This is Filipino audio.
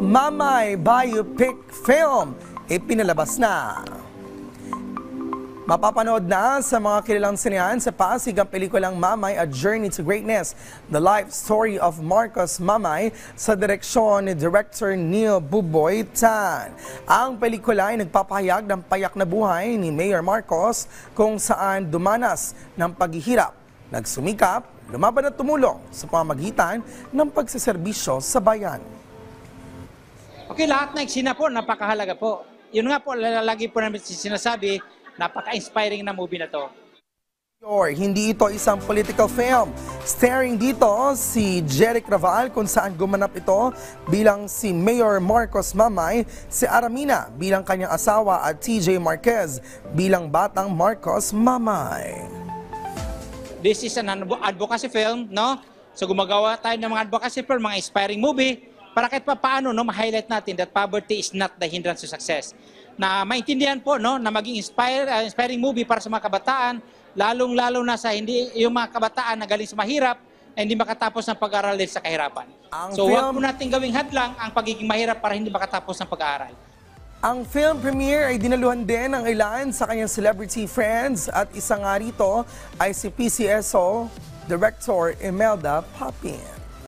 Mamay biopic film ipinalabas na. Mapapanood na sa mga kilalang sinehan sa Pasig ang pelikulang Mamay: A Journey to Greatness, the life story of Marcos Mamay sa direksyon ni Director Neil Buboy Tan. Ang pelikula ay nagpapahayag ng payak na buhay ni Mayor Marcos kung saan dumanas ng paghihirap, nagsumikap, lumaban at tumulong sa pamamagitan ng pagseserbisyo sa bayan. Okay, lahat na eksena po, napakahalaga po. Yun nga po, lagi po namin sinasabi, napaka-inspiring na movie na to. Hindi ito isang political film. Starring dito si Jeric Raval kung saan gumanap ito bilang si Mayor Marcos Mamay, si Aramina bilang kanyang asawa at TJ Marquez bilang batang Marcos Mamay. This is an advocacy film, no? So gumagawa tayo ng mga advocacy film, mga inspiring movie, para kahit pa paano, no, ma-highlight natin that poverty is not the hindrance to success. Na maintindihan po, no, na maging inspiring movie para sa mga kabataan, lalong-lalo na sa hindi yung mga kabataan na galing sa mahirap ay hindi makatapos ng pag-aaral dahil sa kahirapan. Huwag po natin gawing hadlang ang pagiging mahirap para hindi makatapos ng pag-aaral. Ang film premiere ay dinaluhan din ng ilan sa kanyang celebrity friends at isa nga rito ay si PCSO Director Imelda Papin.